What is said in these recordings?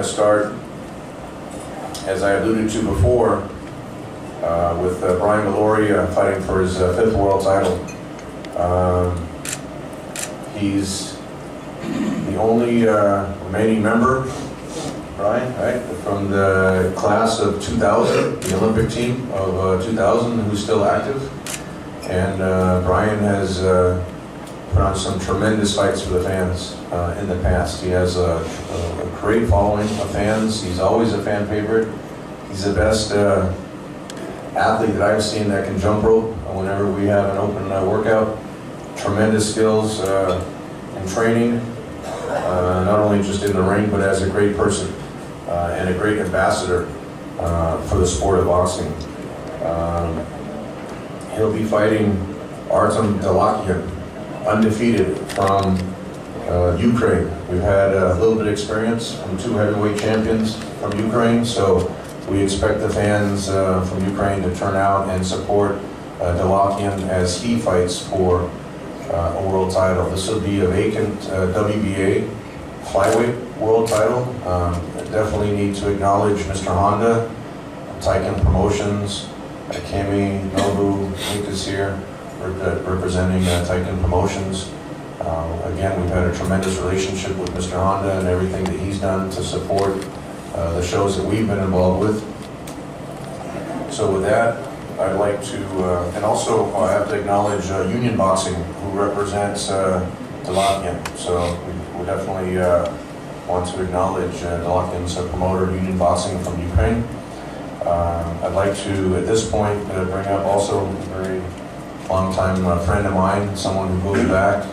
to start, as I alluded to before, with Brian Viloria fighting for his 5th world title. He's the only remaining member, Brian, right, from the class of 2000, the Olympic team of 2000, who's still active. And Brian has put on some tremendous fights for the fans in the past. He has a great following of fans. He's always a fan favorite. He's the best athlete that I've seen that can jump rope whenever we have an open workout. Tremendous skills in training, not only just in the ring, but as a great person and a great ambassador for the sport of boxing. He'll be fighting Artem Dalakian, undefeated from Ukraine. We've had a little bit of experience from 2 heavyweight champions from Ukraine, so we expect the fans from Ukraine to turn out and support Dalakian as he fights for a world title. This will be a vacant WBA flyweight world title. Definitely need to acknowledge Mr. Honda, Taiken Promotions, Kemi Nobu, Luke is here, representing Taiken Promotions. Again, we've had a tremendous relationship with Mr. Honda and everything that he's done to support the shows that we've been involved with. So with that, I'd like to, and also I have to acknowledge Union Boxing, who represents Dalakian. So we definitely want to acknowledge Dalakian's promoter, Union Boxing from Ukraine. I'd like to, at this point, bring up also a very long-time friend of mine, someone who goes back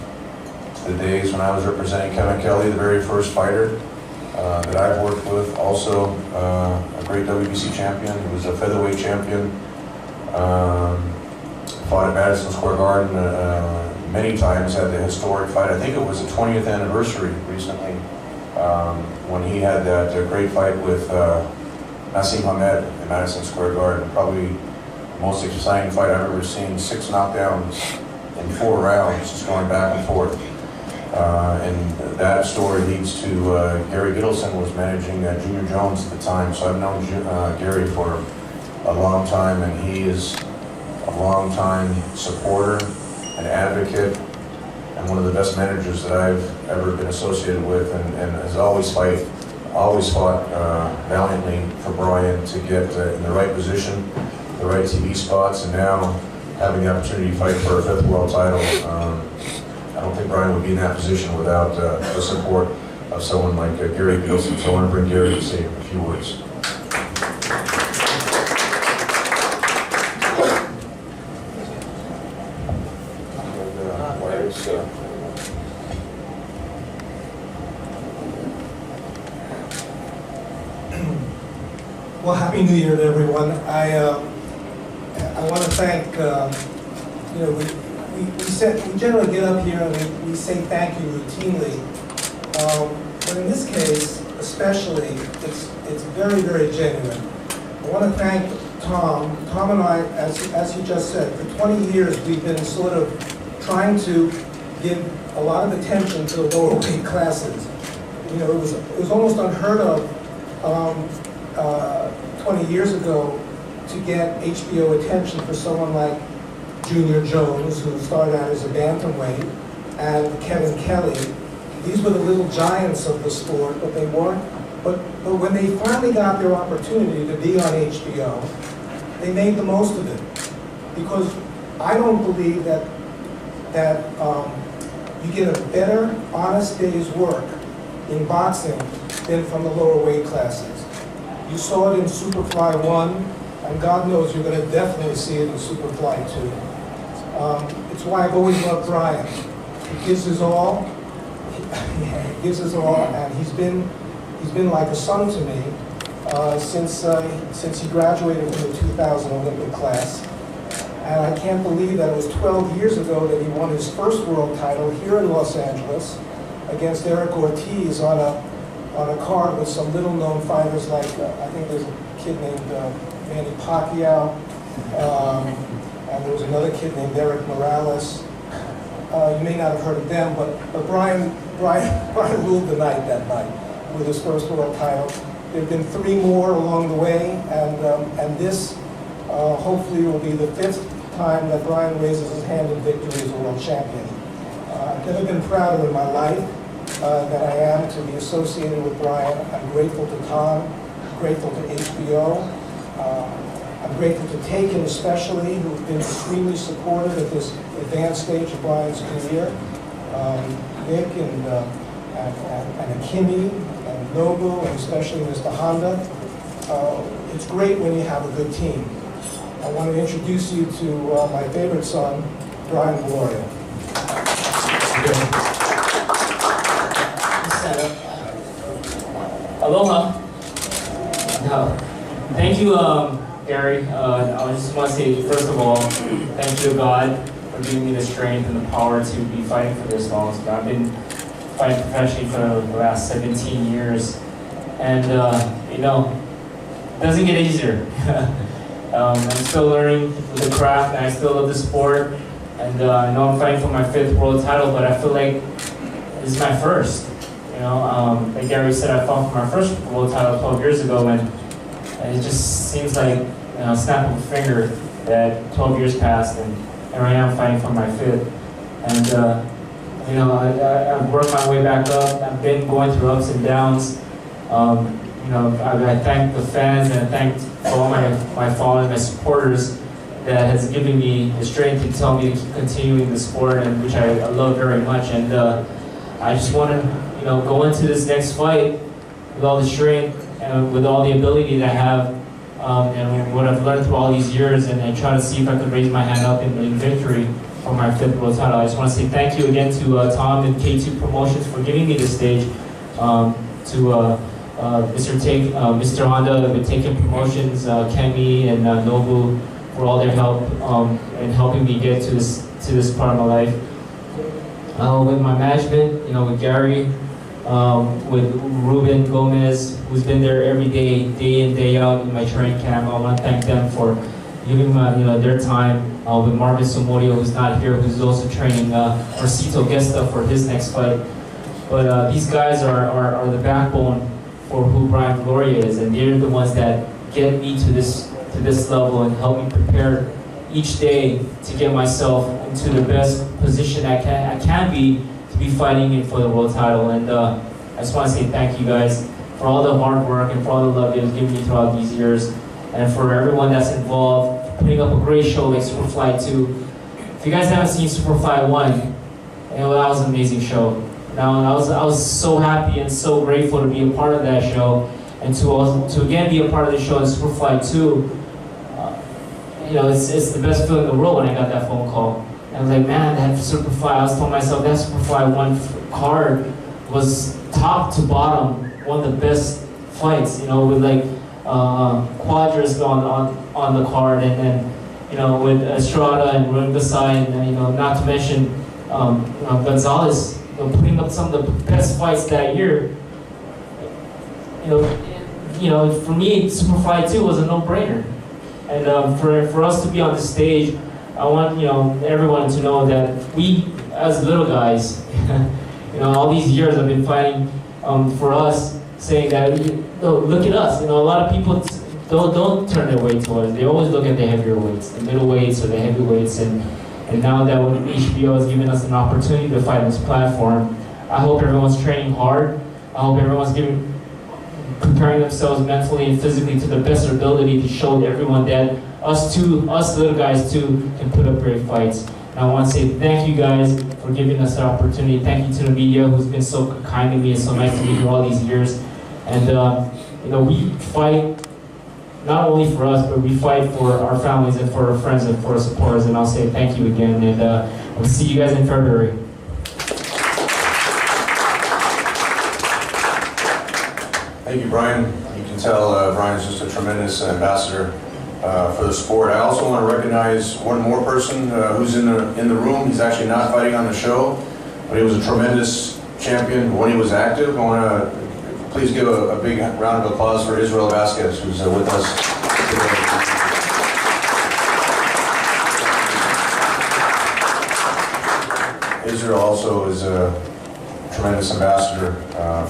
to the days when I was representing Kevin Kelly, the very first fighter that I've worked with. Also a great WBC champion. He was a featherweight champion. Fought at Madison Square Garden many times, had the historic fight. I think it was the 20th anniversary recently when he had that great fight with Nassim Hamed at Madison Square Garden. Probably the most exciting fight I've ever seen. 6 knockdowns in 4 rounds, just going back and forth. And that story leads to Gary Gittleson was managing Junior Jones at the time. So I've known Gary for a long time, and he is a long-time supporter and advocate and one of the best managers that I've ever been associated with, and has always fought valiantly for Brian to get in the right position, the right TV spots, and now having the opportunity to fight for a 5th world title. I don't think Brian would be in that position without the support of someone like Gary Gittleson. So I want to bring Gary to say a few words. Well, Happy New Year to everyone. I want to thank, we generally get up here and we say thank you routinely, but in this case, especially, it's very, very genuine. I want to thank Tom. Tom and I, as you just said, for 20 years we've been sort of trying to give a lot of attention to the lower weight classes. You know, it was almost unheard of 20 years ago to get HBO attention for someone like Junior Jones, who started out as a bantamweight, and Kevin Kelly. These were the little giants of the sport, but they weren't. But when they finally got their opportunity to be on HBO, they made the most of it. Because I don't believe that you get a better, honest day's work in boxing than from the lower weight classes. You saw it in Superfly 1, and God knows you're going to definitely see it in Superfly 2. It's why I've always loved Brian. He gives his all. He gives his all, and he's been like a son to me since he graduated from the 2000 Olympic class. And I can't believe that it was 12 years ago that he won his first world title here in Los Angeles against Eric Ortiz on a card with some little-known fighters like, I think there's a kid named Manny Pacquiao, and there was another kid named Eric Morales. You may not have heard of them, but Brian ruled the night that night. with his first world title. There have been 3 more along the way, and this hopefully will be the 5th time that Brian raises his hand in victory as a world champion. I've never been prouder in my life than I am to be associated with Brian. I'm grateful to Tom, grateful to HBO. I'm grateful to Taken especially, who've been extremely supportive at this advanced stage of Brian's career. Nick and Akimi and Nobu, and especially Mr. Honda. It's great when you have a good team. I want to introduce you to my favorite son, Brian Viloria. Aloha. Thank you, Gary. I just want to say, first of all, thank you to God for giving me the strength and the power to be fighting for this long. I've been fighting professionally for the last 17 years, and you know, it doesn't get easier. I'm still learning the craft, and I still love the sport. And I know I'm fighting for my 5th world title, but I feel like this is my first. You know, like Gary said, I fought for my first world title 12 years ago, and it just seems like, you know, a snap of a finger that 12 years passed, and here I am fighting for my 5th. And you know, I've worked my way back up. I've been going through ups and downs. You know, I thank the fans, and I thank all my followers, my supporters, that has given me the strength to tell me to keep continuing the sport, and which I love very much. And I just want to, you know, go into this next fight with all the strength and with all the ability that I have, and what I've learned through all these years, and try to see if I could raise my hand up in victory for my 5th world title. I just want to say thank you again to Tom and K2 Promotions for giving me this stage, to Mr. Honda with Taken Promotions, Kemi and Nobu for all their help in helping me get to this part of my life. With my management, you know, with Gary, with Ruben Gomez, who's been there every day, day in, day out in my training camp. I want to thank them for giving my, you know, their time. With Marvin Somorio, who's not here, who's also training Marcito Gesta for his next fight. But these guys are the backbone for who Brian Viloria is, and they're the ones that get me to this level and help me prepare each day to get myself into the best position I can be to be fighting for the world title. And I just want to say thank you guys for all the hard work and for all the love you've given me throughout these years, and for everyone that's involved, putting up a great show like Superfly 2. If you guys haven't seen Superfly 1, you know, that was an amazing show. Now, I was so happy and so grateful to be a part of that show, and to again be a part of the show in Superfly 2. You know, it's the best feeling in the world when I got that phone call. And I was like, man, that Superfly, I was telling myself that Superfly 1 card was top to bottom one of the best fights, you know, with like Cuadras on the card, and then, you know, with Estrada and Rungvisai, and, you know, not to mention Gonzalez, you know, putting up some of the best fights that year. You know, for me, Superfly 2 was a no-brainer. And for us to be on the stage, I want, you know, everyone to know that we, as little guys, you know, all these years I've been fighting for us, saying that, look at us. You know, a lot of people don't turn their weight to us. They always look at the heavier weights, the middleweights or the heavyweights. And now that when HBO has given us an opportunity to fight on this platform, I hope everyone's training hard. I hope everyone's preparing themselves mentally and physically to the best ability to show everyone that us little guys too, can put up great fights. And I want to say thank you guys for giving us that opportunity. Thank you to the media who's been so kind to me and so nice to me for all these years. And you know, we fight not only for us, but we fight for our families and for our friends and for our supporters. And I'll say thank you again, and we'll see you guys in February. Thank you, Brian. You can tell Brian's just a tremendous ambassador for the sport. I also want to recognize one more person who's in the room. He's actually not fighting on the show, but he was a tremendous champion when he was active. I want to please give a big round of applause for Israel Vasquez, who's with us today. Israel also is a tremendous ambassador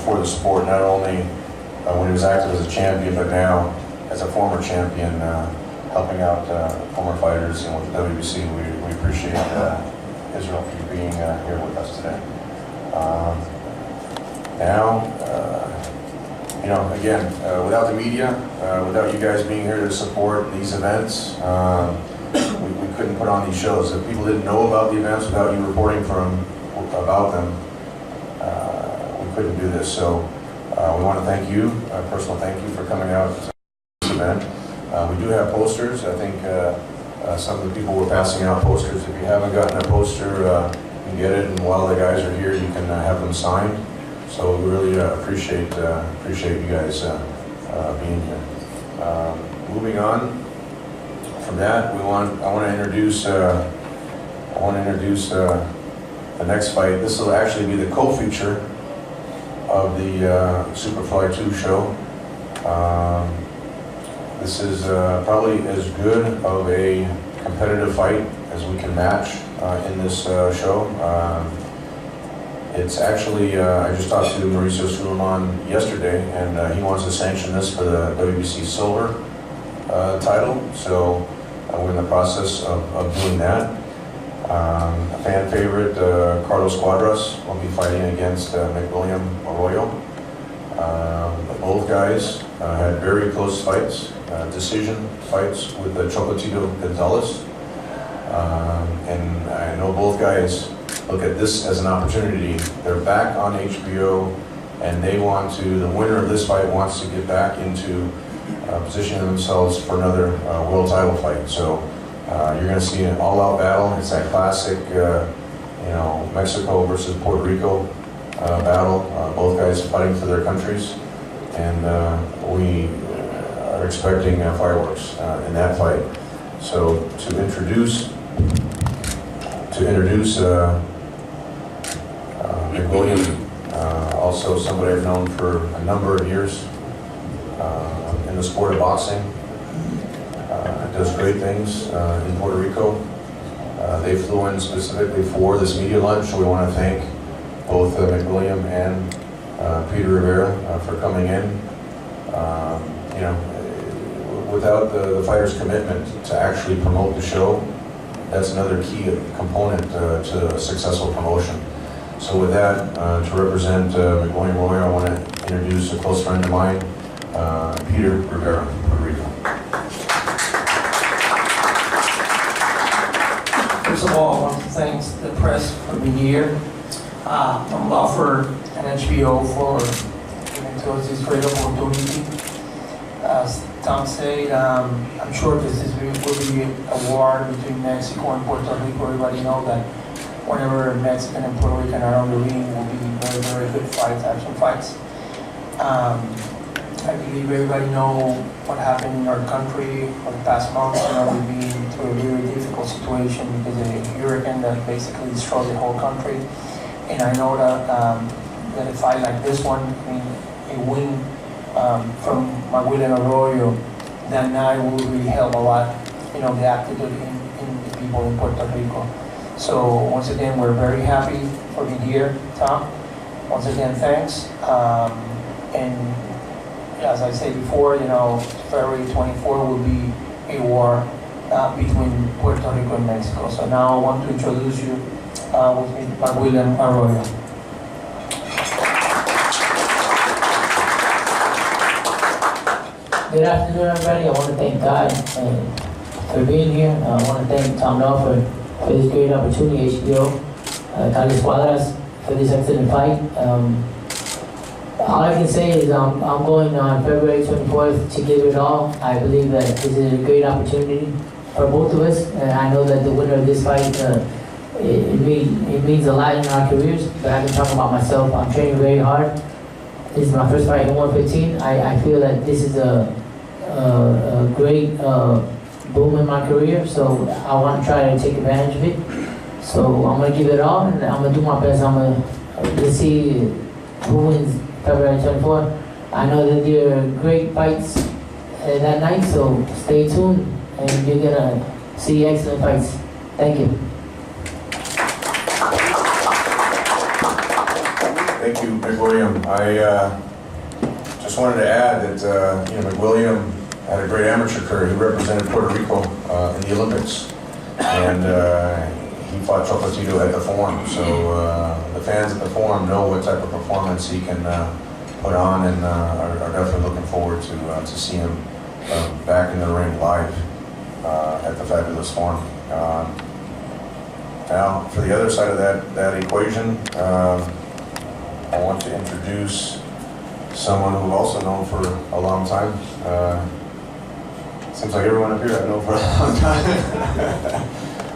for the sport, not only when he was active as a champion, but now as a former champion, helping out former fighters with the WBC. We appreciate Israel for you being here with us today. Again, without the media, without you guys being here to support these events, we couldn't put on these shows. If people didn't know about the events without you reporting about them, we couldn't do this. So we want to thank you, a personal thank you for coming out to this event. We do have posters. I think some of the people were passing out posters. If you haven't gotten a poster, you can get it, and while the guys are here, you can have them signed. So we really appreciate you guys being here. Moving on from that, I want to introduce the next fight. This will actually be the co-feature of the Superfly 2 show. This is probably as good of a competitive fight as we can match in this show. It's actually, I just talked to Mauricio Suleiman yesterday, and he wants to sanction this for the WBC Silver title. So we're in the process of doing that. A fan favorite, Carlos Cuadras, will be fighting against McWilliam Arroyo. Both guys had very close fights, decision fights with Chocolatito Gonzalez. And I know both guys look at this as an opportunity. They're back on HBO, and the winner of this fight wants to get back into positioning themselves for another world title fight. So you're going to see an all-out battle. It's that classic, Mexico versus Puerto Rico battle. Both guys fighting for their countries, and we are expecting fireworks in that fight. So to introduce McWilliam, also somebody I've known for a number of years in the sport of boxing. Does great things in Puerto Rico. They flew in specifically for this media lunch, so we want to thank both McWilliam and Peter Rivera for coming in. Without the fighter's commitment to actually promote the show, that's another key component to a successful promotion. So with that, to represent McWilliam Arroyo, I want to introduce a close friend of mine, Peter Rivera from Puerto Rico. First of all, I want to thank the press for being here. I'm offered an HBO for giving to us this great opportunity. As Tom said, I'm sure this will be a war between Mexico and Puerto Rico. Everybody knows that whenever Mexican and Puerto Rican are on the ring, will be very, very good fights, action fights. I believe everybody know what happened in our country for the past months. We've been through a very difficult situation because of a hurricane that basically destroyed the whole country. And I know that a fight like this one, a win from McWilliam Arroyo that night will really help a lot, the attitude in the people in Puerto Rico. So once again, we're very happy for being here, Tom. Once again, thanks. And as I said before, February 24 will be a war between Puerto Rico and Mexico. So now I want to introduce you with McWilliam Arroyo. Good afternoon, everybody. I want to thank God for being here. I want to thank Tom Dahl for this great opportunity, HBO, Carlos Cuadras for this excellent fight. All I can say is I'm going on February 24th to give it all. I believe that this is a great opportunity for both of us, and I know that the winner of this fight, it means a lot in our careers, but I can talk about myself. I'm training very hard. This is my first fight in 115. I feel that this is a great boom in my career, so I want to try to take advantage of it. So I'm going to give it all, and I'm going to do my best. Let's see who wins February 24th. I know that there are great fights that night, so stay tuned, and you're going to see excellent fights. Thank you. Thank you, McWilliam. I just wanted to add that McWilliam had a great amateur career. He represented Puerto Rico in the Olympics, and he fought Chocolatito at the Forum. So the fans at the Forum know what type of performance he can put on, and are definitely looking forward to see him back in the ring live at the fabulous Forum. Now, for the other side of that equation, I want to introduce someone who I've also known for a long time. Seems like everyone up here I've known for a long time.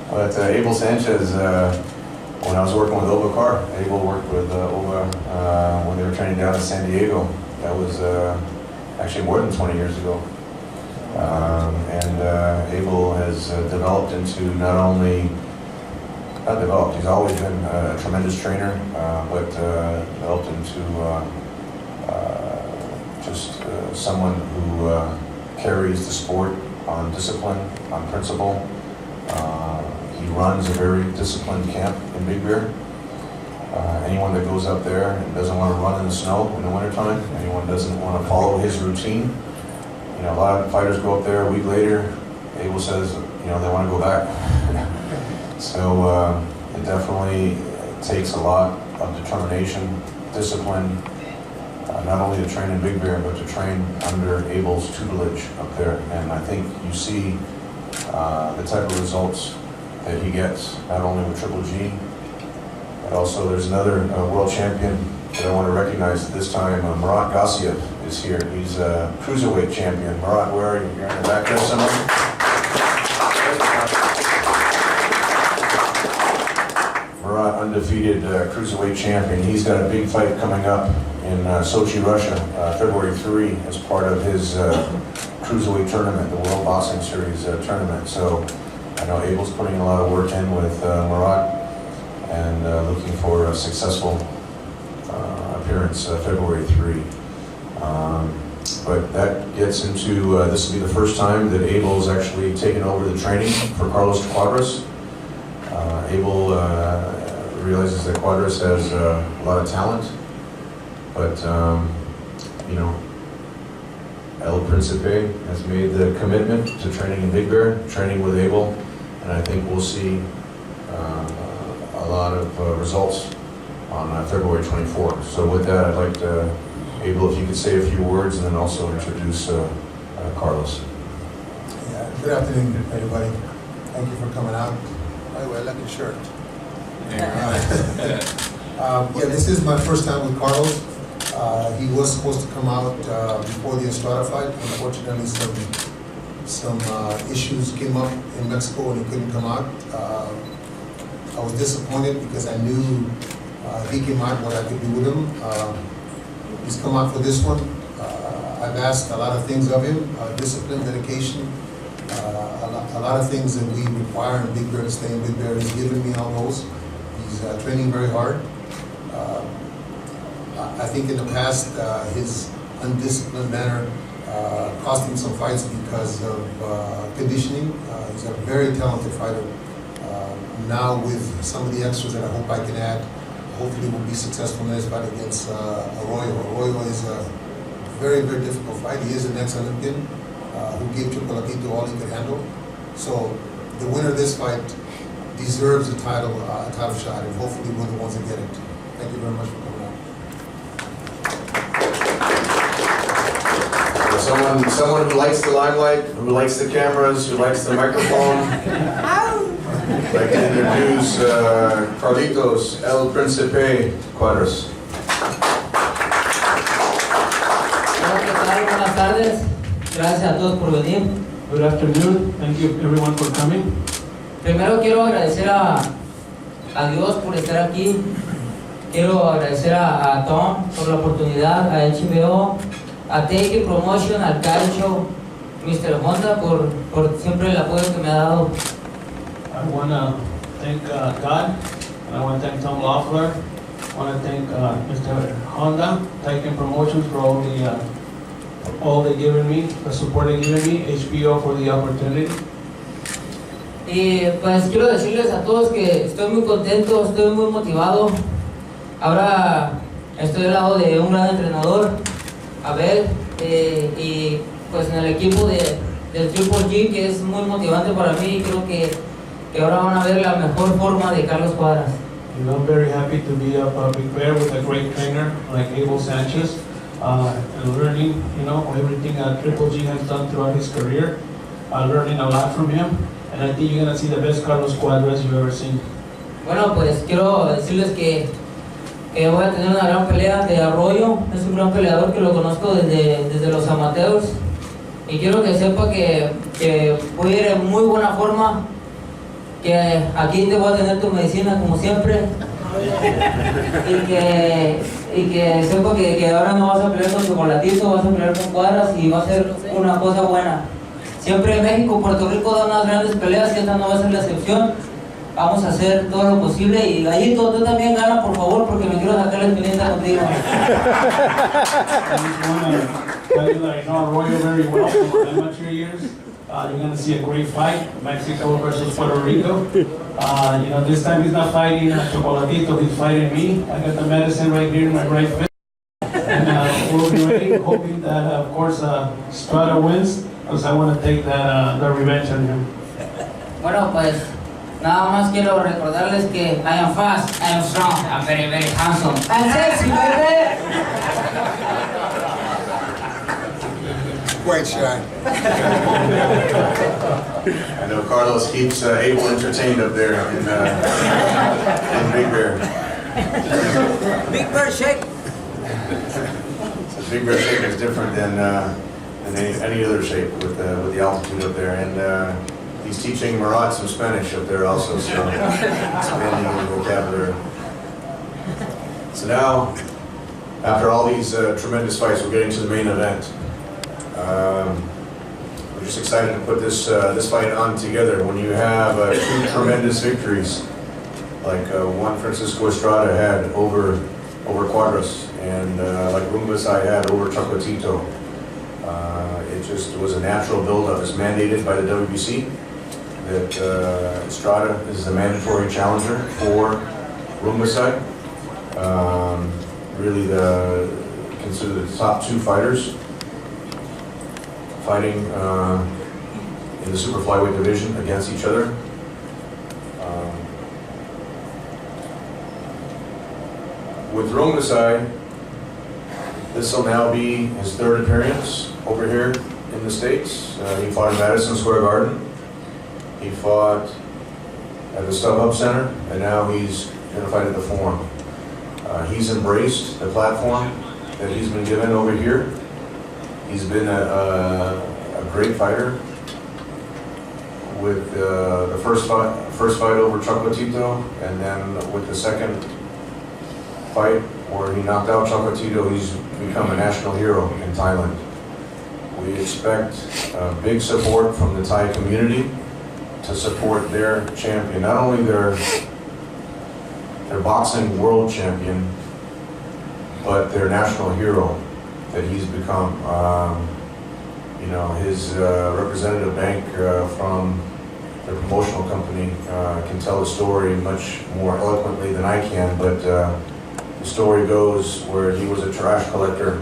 But Abel Sanchez, when I was working with Ova Carr, Abel worked with Ova when they were training down in San Diego. That was actually more than 20 years ago. Abel has developed into he's always been a tremendous trainer, but developed into just someone who carries the sport on discipline, on principle. He runs a very disciplined camp in Big Bear. Anyone that goes up there and doesn't want to run in the snow in the wintertime, anyone doesn't want to follow his routine, a lot of fighters go up there a week later, Abel says, they want to go back. So it definitely takes a lot of determination, discipline, not only to train in Big Bear, but to train under Abel's tutelage up there. And I think you see the type of results that he gets, not only with Triple G, but also there's another world champion that I want to recognize this time. Murat Gassiev is here. He's a cruiserweight champion. Murat, where are you? You're in the back there somewhere? Murat, undefeated cruiserweight champion. He's got a big fight coming up in Sochi, Russia, February 3, as part of his cruiserweight tournament, the World Boxing Series tournament. So I know Abel's putting a lot of work in with Murat, and looking for a successful appearance February 3. But that gets into, this will be the first time that Abel's actually taken over the training for Carlos Cuadras. Abel realizes that Cuadras has a lot of talent, but El Principe has made the commitment to training in Big Bear, training with Abel, and I think we'll see a lot of results on February 24th. So with that, I'd like to, Abel, if you could say a few words and then also introduce Carlos. Yeah, good afternoon, everybody. Thank you for coming out. By the way, I like your shirt. This is my first time with Carlos. He was supposed to come out before the Estrada fight. Unfortunately, some issues came up in Mexico and he couldn't come out. I was disappointed because I knew if he came out what I could do with him. He's come out for this one. I've asked a lot of things of him, discipline, dedication, a lot of things that we require in Big Bear to stay in Big Bear. He's given me all those. He's training very hard. I think in the past, his undisciplined manner cost him some fights because of conditioning. He's a very talented fighter. Now with some of the extras that I hope I can add, hopefully we'll be successful in this fight against Arroyo. Arroyo is a very, very difficult fight. He is an ex-Olympian who gave Chocolatito all he could handle. So the winner of this fight deserves a title shot, and hopefully we're the ones that get it. Thank you very much for coming out. Someone who likes the limelight, who likes the cameras, who likes the microphone. I'd like to introduce Carlitos El Principe Cuadras. Buenas tardes. Gracias a todos por venir. Good afternoon. Thank you everyone for coming. Primero quiero agradecer a Dios por estar aquí. Quiero agradecer a Tom por la oportunidad, a HBO, a Take Promotion, al Calcio, Mr. Honda por siempre el apoyo que me ha dado. I want to thank God, and I want to thank Tom Loeffler. I want to thank Mr. Honda, Taken Promotions for all they given me, the support they given me, HBO for the opportunity. Y pues quiero decirles a todos que estoy muy contento, estoy muy motivado. Ahora Estoy al lado de un gran entrenador, Abel, y pues en el equipo del Triple G, que es muy motivante para mí, y creo que ahora van a ver la mejor forma de Carlos Cuadras. You know, I'm very happy to be a big player with a great trainer like Abel Sanchez, and learning, you know, everything Triple G has done throughout his career, learning a lot from him, and I think you're going to see the best Carlos Cuadras you've ever seen. Bueno, pues quiero decirles que voy a tener una gran pelea de Arroyo. Es un gran peleador que lo conozco desde los amateurs, y quiero que sepa que voy a ir en muy buena forma, que aquí te voy a tener tu medicina como siempre, y que sepa que ahora no vas a pelear con Chocolatito, vas a pelear con Cuadras y va a ser una cosa buena. Siempre México, Puerto Rico da unas grandes peleas y esta no va a ser la excepción. Vamos a hacer todo lo posible, y Gallito, tú también gana, por favor, porque me quiero sacar la experiencia contigo. I know Arroyo very well for amateur years. You're going to see a great fight, Mexico versus Puerto Rico. You know, this time he's not fighting Chocolatito, he's fighting me. I got the medicine right here in my right fist. And we'll be ready, hoping that, of course, Estrada wins, because I want to take that revenge on him. Bueno, pues nada más quiero recordarles que I am fast, I am strong, I'm very, very handsome. I'm sexy, baby! Quite shy. I know Carlos keeps Abel entertained up there in Big Bear. Big Bird shake! So Big Bear shape is different than any other shape with the altitude up there, and he's teaching Murat some Spanish up there also, so expanding his vocabulary. So now, after all these tremendous fights, we're getting to the main event. We're just excited to put this fight on together. When you have two tremendous victories, like one Francisco Estrada had over Cuadras, and like Rungvisai had over Chocolatito, it just was a natural build-up. It's mandated by the WBC that Estrada is the mandatory challenger for Rungvisai. Really considered the top two fighters fighting in the super flyweight division against each other. With Rungvisai, this will now be his third appearance over here in the States. He fought in Madison Square Garden. He fought at the StubHub Center, and now he's going to fight at the Forum. He's embraced the platform that he's been given over here. He's been a great fighter. With the first fight over Chocolatito, and then with the second fight where he knocked out Chocolatito, he's become a national hero in Thailand. We expect big support from the Thai community to support their champion, not only their boxing world champion, but their national hero that he's become. You know, his representative bank from the promotional company can tell the story much more eloquently than I can, but the story goes where he was a trash collector,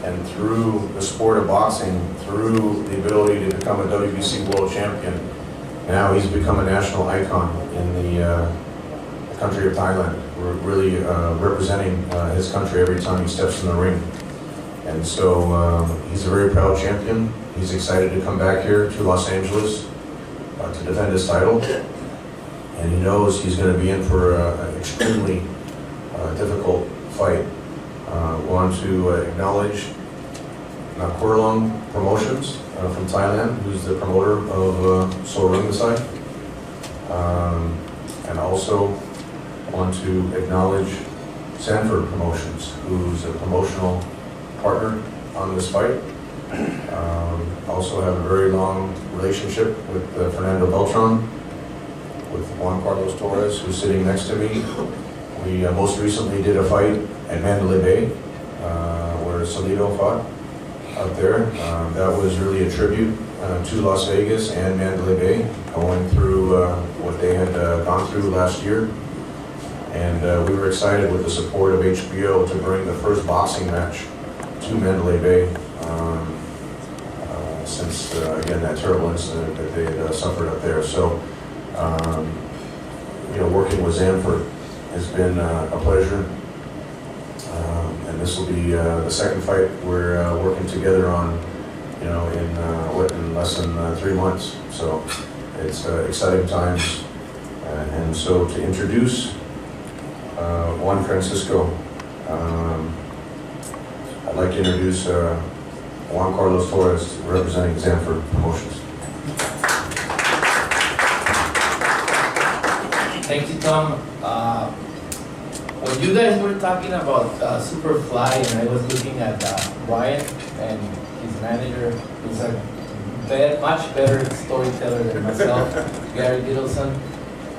and through the sport of boxing, through the ability to become a WBC world champion, now he's become a national icon in the country of Thailand. We're really representing his country every time he steps in the ring. And so he's a very proud champion. He's excited to come back here to Los Angeles to defend his title. And he knows he's going to be in for an extremely difficult fight. Want to acknowledge Nakurlung Promotions from Thailand, who's the promoter of Sor Rungvisai. And also want to acknowledge Sanford Promotions, who's a promotional partner on this fight. Also have a very long relationship with Fernando Beltran, with Juan Carlos Torres, who's sitting next to me. We most recently did a fight at Mandalay Bay, where Salido fought out there. That was really a tribute to Las Vegas and Mandalay Bay, going through what they had gone through last year. And we were excited with the support of HBO to bring the first boxing match to Mandalay Bay since, again, that terrible incident that they had suffered up there. So, working with Zamford has been a pleasure. And this will be the second fight we're working together on, in less than 3 months. So it's exciting times. And so to introduce Juan Francisco, I'd like to introduce Juan Carlos Torres, representing Zamford Promotions. Thank you, Tom. When you guys were talking about Superfly, and I was looking at Ryan and his manager, who's a much better storyteller than myself, Gary Gittleson,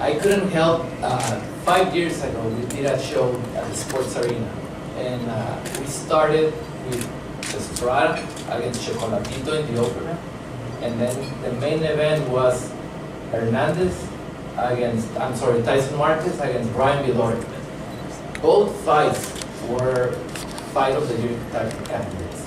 I couldn't help. 5 years ago, we did a show at the Sports Arena, and we started with Estrada against Chocolatito in the opener, and then the main event was Tyson Marquez against Brian Viloria. Both fights were fight of the year type of candidates.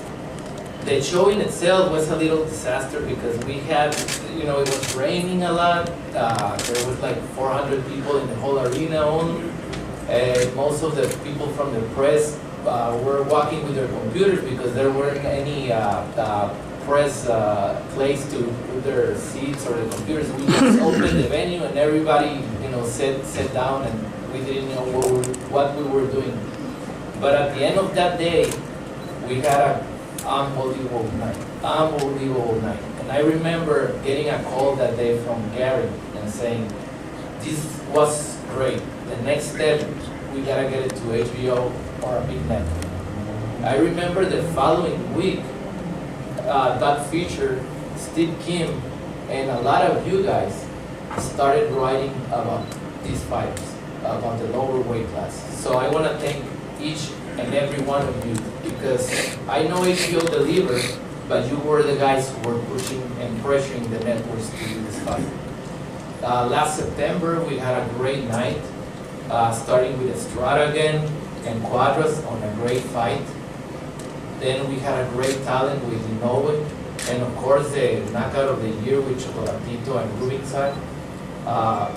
The show in itself was a little disaster because we had, it was raining a lot. There was like 400 people in the whole arena only. Most of the people from the press were walking with their computers because there weren't any press place to put their seats or the computers. We just opened the venue and everybody, sat down, and we didn't know what we were doing. But at the end of that day, we had an unbelievable night. And I remember getting a call that day from Gary and saying, this was great. The next step, we gotta get it to HBO or a big network. I remember the following week, that feature, Steve Kim and a lot of you guys started writing about these fighters, about the lower weight class. So I want to thank each and every one of you, because I know HBO delivered, but you were the guys who were pushing and pressuring the networks to do this fight. Last September, we had a great night, starting with Estrada again and Cuadras on a great fight. Then we had a great talent with Inoue, and of course the knockout of the year with Chocolatito and Rungvisai.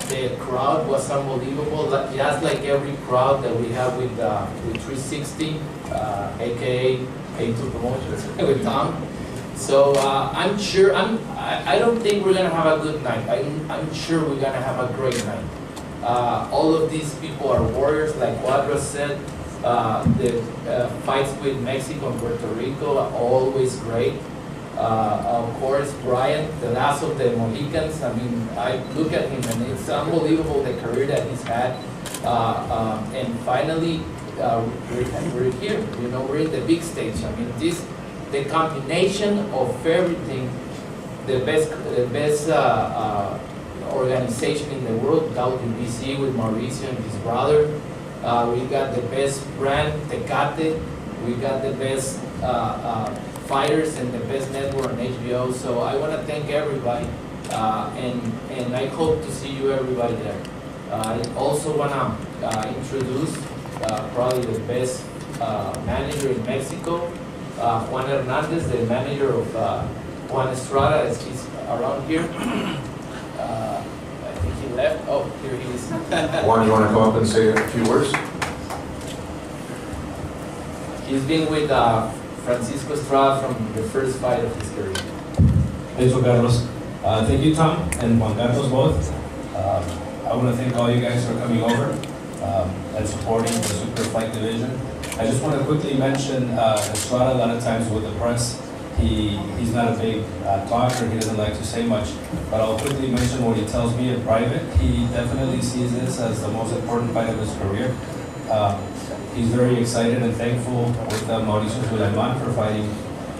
The crowd was unbelievable, just like every crowd that we have with 360, aka A2 Promotions, with Tom. So I don't think we're gonna have a good night. I'm sure we're gonna have a great night. All of these people are warriors, like Cuadras said. The fights with Mexico and Puerto Rico are always great. Of course, Brian, the last of the Mohicans. I mean, I look at him and it's unbelievable the career that he's had. And finally, we're here. We're in the big stage. I mean, the combination of everything, the best organization in the world, WBC with Mauricio and his brother. We got the best brand, Tecate. We got the best fighters and the best network on HBO. So I want to thank everybody, and I hope to see you everybody there. I also want to introduce probably the best manager in Mexico, Juan Hernandez, the manager of Juan Estrada, as he's around here. I think he left. Oh, here he is. Juan, you want to come up and say a few words? He's been with Francisco Estrada from the first fight of his career. Thanks, Juan Carlos. Thank you, Tom and Juan Carlos both. I want to thank all you guys for coming over and supporting the Superfly division. I just want to quickly mention Estrada. A lot of times with the press, he's not a big talker. He doesn't like to say much. But I'll quickly mention what he tells me in private. He definitely sees this as the most important fight of his career. He's very excited and thankful with Mauricio Sulaiman for fighting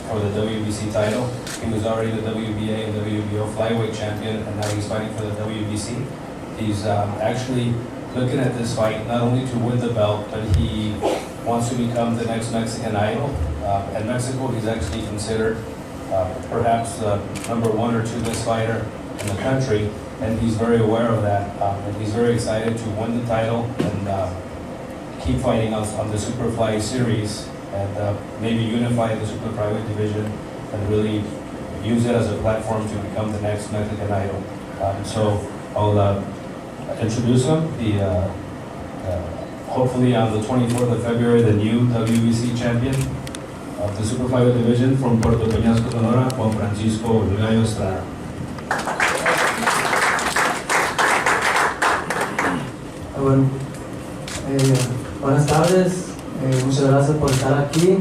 for the WBC title. He was already the WBA and WBO flyweight champion, and now he's fighting for the WBC. He's actually looking at this fight not only to win the belt, but he wants to become the next Mexican Idol. In Mexico, he's actually considered perhaps the number 1 or 2 best fighter in the country. and he's very aware of that, and he's very excited to win the title and keep fighting on the Superfly series, and maybe unify the super flyweight division and really use it as a platform to become the next Mexican Idol. So I'll introduce him. Hopefully on the 24th of February, the new WBC champion of the super flyweight division from Puerto Peñasco, Sonora, Juan Francisco Gallo Estrada. Bueno, buenas tardes, muchas gracias por estar aquí.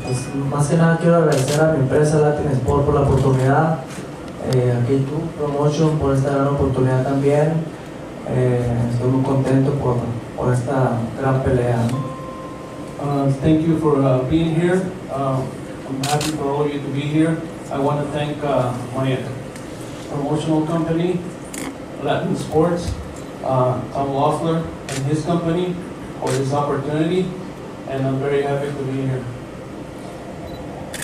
Pues, más que nada quiero agradecer a mi empresa Latin Sport por la oportunidad, a K2 Promotion por esta gran oportunidad también. Estoy muy contento por esta gran pelea. Thank you for being here. I'm happy for all of you to be here. I want to thank my promotional company, Latin Sports, Tom Loeffler and his company for this opportunity, and I'm very happy to be here.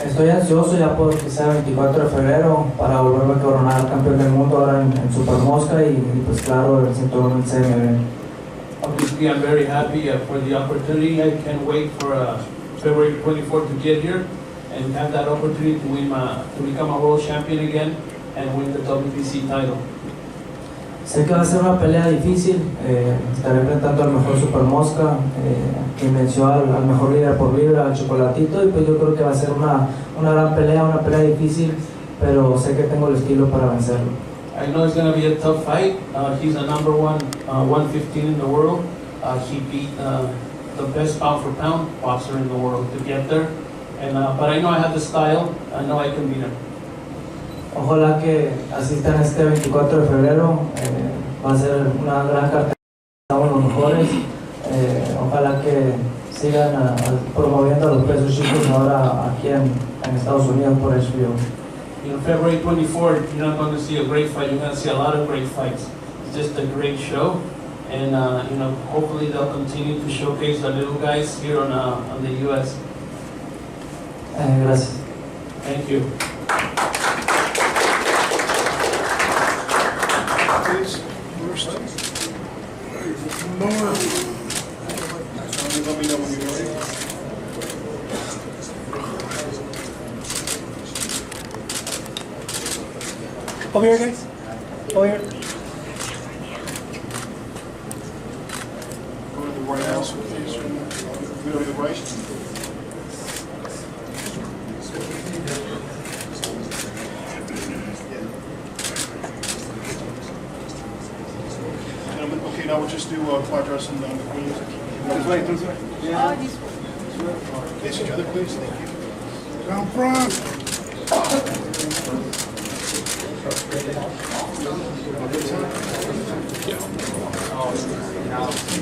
Estoy ansioso ya por que sea el 24 de febrero para volverme a coronar campeón del mundo ahora en Super Mosca y pues claro el cinturón del CMB. Obviously, I'm very happy for the opportunity. I can't wait for February 24th to get here and have that opportunity to win to become a world champion again and win the WBC title. Sé que va a ser una pelea difícil, estaré enfrentando al mejor Super Mosca, quien venció al mejor libra por libra, al Chocolatito, y pues yo creo que va a ser una gran pelea, una pelea difícil, pero sé que tengo el estilo para vencerlo. I know it's going to be a tough fight. He's a number one 115 in the world. He beat the best pound for pound boxer in the world to get there. And but I know I have the style. I know I can beat him. Ojalá que asistan este 24 de febrero, va a ser una gran cartelera, uno de los mejores. Ojalá que sigan promoviendo a los pesos chicos ahora aquí en Estados Unidos por HBO. You know, February 24th, you're not going to see a great fight. You're going to see a lot of great fights. It's just a great show, and you know, hopefully they'll continue to showcase the little guys here on the U.S. Gracias. Thank you. Please, first. Laura. Let me know when you're ready. Over here, guys. Over here. Go to the right house, please. Middle to the right. Gentlemen, okay, now we'll just do Cuadras and the Queens. This way, this way. Yeah. Face each other, please. Thank you. Down front.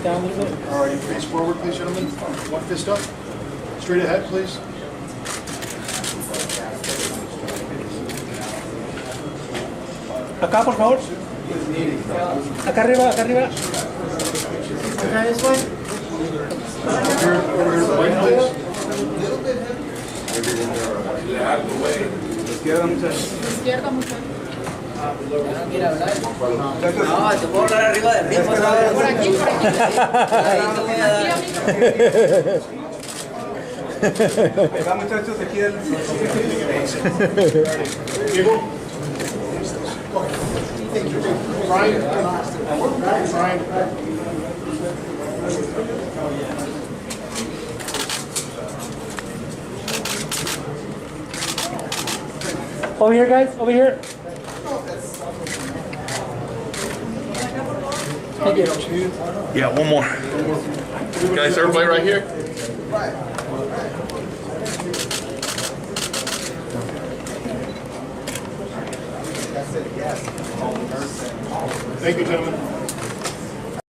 Down a little bit. All right, face forward, please, gentlemen. One fist up. Straight ahead, please. Acá, por favor. Acá arriba, acá arriba. Over here, right, please. Izquierda, muchacho. No quiere hablar. No, te puedo hablar arriba de mí. Por aquí, por aquí. Aquí, amigo. Acá, muchachos, aquí del... Over here, guys. Over here. Thank you. Yeah, one more. Guys, everybody right here? Thank you, gentlemen.